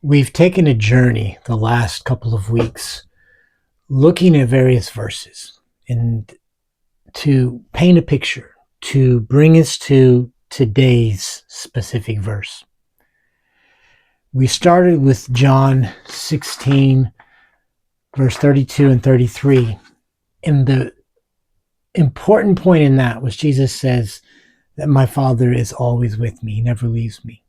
We've taken a journey the last couple of weeks looking at various verses and to paint a picture, to bring us to today's specific verse. We started with John 16, verse 32 and 33. And the important point in that was Jesus says that my Father is always with me, he never leaves me.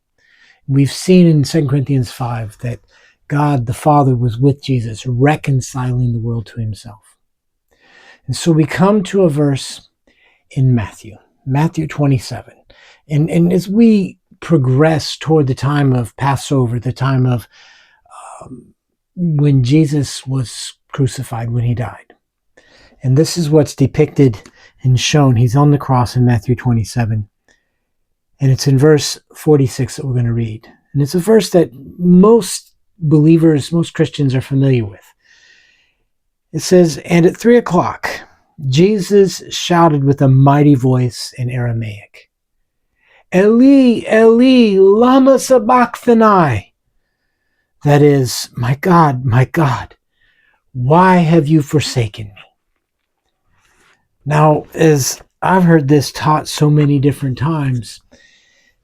We've seen in 2 Corinthians 5 that God the Father was with Jesus, reconciling the world to himself. And so we come to a verse in Matthew 27. And as we progress toward the time of Passover, the time of when Jesus was crucified, when he died. And this is what's depicted and shown. He's on the cross in Matthew 27. And it's in verse 46 that we're going to read. And it's a verse that most believers, most Christians are familiar with. It says, "And at 3:00, Jesus shouted with a mighty voice in Aramaic, 'Eli, Eli, lama sabachthani?' That is, my God, why have you forsaken me?" Now, as I've heard this taught so many different times,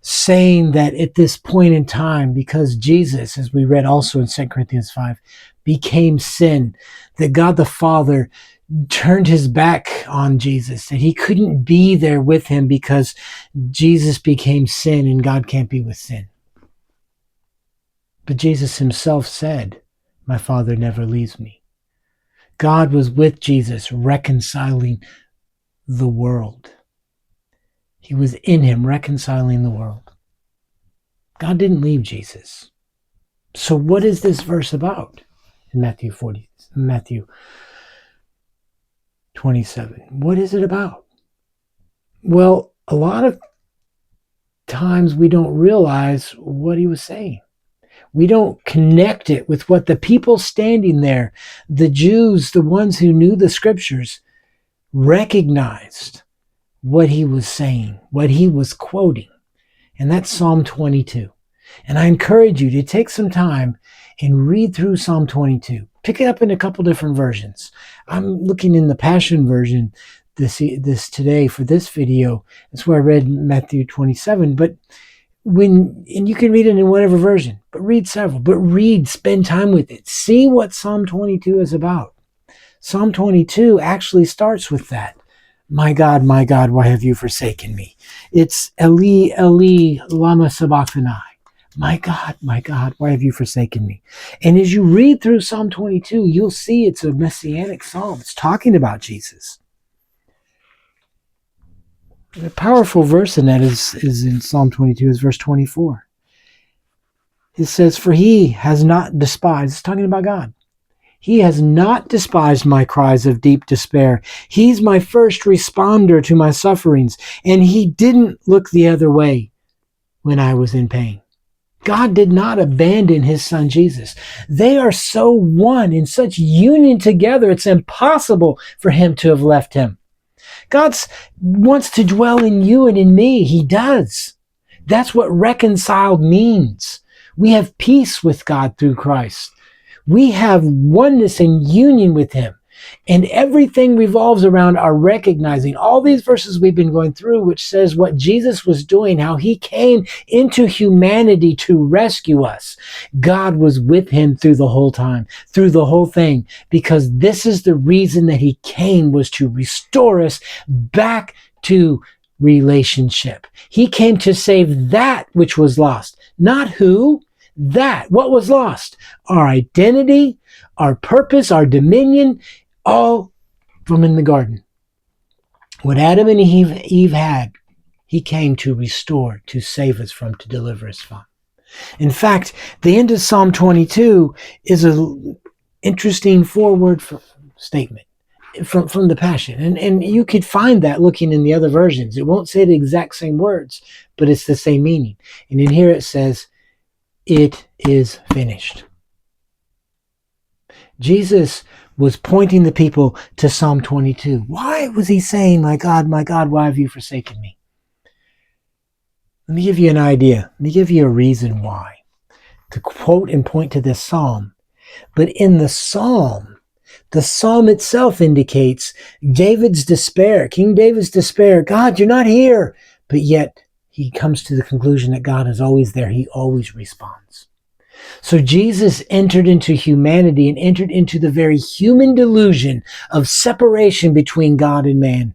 saying that at this point in time, because Jesus, as we read also in 2 Corinthians 5, became sin, that God the Father turned his back on Jesus, that he couldn't be there with him because Jesus became sin and God can't be with sin. But Jesus himself said, my Father never leaves me. God was with Jesus, reconciling the world. He was in him, reconciling the world. God didn't leave Jesus. So what is this verse about in Matthew 27? What is it about? Well, a lot of times we don't realize what he was saying. We don't connect it with what the people standing there, the Jews, the ones who knew the scriptures, recognized what he was saying, what he was quoting. And that's Psalm 22. And I encourage you to take some time and read through Psalm 22. Pick it up in a couple different versions. I'm looking in the Passion version this today for this video. That's where I read Matthew 27. But and you can read it in whatever version, but read several. But spend time with it. See what Psalm 22 is about. Psalm 22 actually starts with that. My God, why have you forsaken me? It's Eli, Eli, lama sabachthani. My God, why have you forsaken me? And as you read through Psalm 22, you'll see it's a messianic psalm. It's talking about Jesus. A powerful verse in that is in Psalm 22, is verse 24. It says, "For he has not despised," it's talking about God, "he has not despised my cries of deep despair. He's my first responder to my sufferings, and he didn't look the other way when I was in pain." God did not abandon his son Jesus. They are so one, in such union together, it's impossible for him to have left him. God wants to dwell in you and in me. He does. That's what reconciled means. We have peace with God through Christ. We have oneness and union with him. And everything revolves around our recognizing all these verses we've been going through, which says what Jesus was doing, how he came into humanity to rescue us. God was with him through the whole time, through the whole thing, because this is the reason that he came, was to restore us back to relationship. He came to save that which was lost, not who. That, what was lost, our identity, our purpose, our dominion, all from in the garden. What Adam and Eve had, he came to restore, to save us from, to deliver us from. In fact, the end of Psalm 22 is an interesting forward statement from the Passion. And you could find that looking in the other versions. It won't say the exact same words, but it's the same meaning. And in here it says, "It is finished." Jesus was pointing the people to Psalm 22. Why was he saying, my God, why have you forsaken me? Let me give you an idea. Let me give you a reason why. to quote and point to this psalm. But in the psalm itself indicates David's despair, King David's despair. God, you're not here. But yet he comes to the conclusion that God is always there. He always responds. So Jesus entered into humanity and entered into the very human delusion of separation between God and man.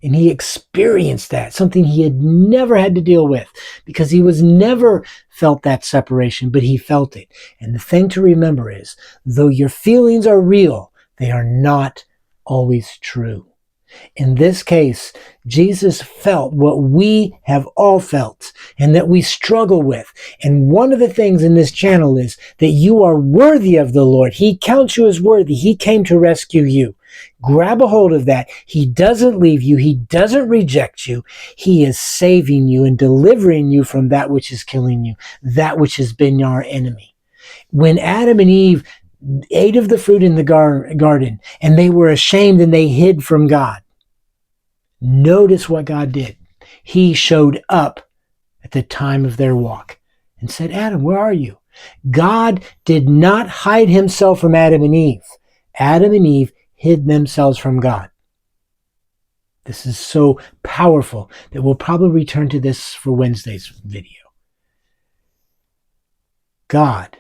And he experienced that, something he had never had to deal with, because he was never felt that separation, but he felt it. And the thing to remember is, though your feelings are real, they are not always true. In this case, Jesus felt what we have all felt and that we struggle with. And one of the things in this channel is that you are worthy of the Lord. He counts you as worthy. He came to rescue you. Grab a hold of that. He doesn't leave you. He doesn't reject you. He is saving you and delivering you from that which is killing you, that which has been our enemy. When Adam and Eve ate of the fruit in the garden and they were ashamed and they hid from God, notice what God did. He showed up at the time of their walk and said, Adam, where are you? God did not hide himself from Adam and Eve. Adam and Eve hid themselves from God. This is so powerful that we'll probably return to this for Wednesday's video. God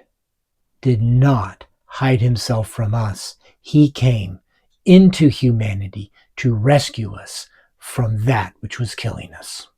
did not hide himself from us. He came into humanity to rescue us from that which was killing us.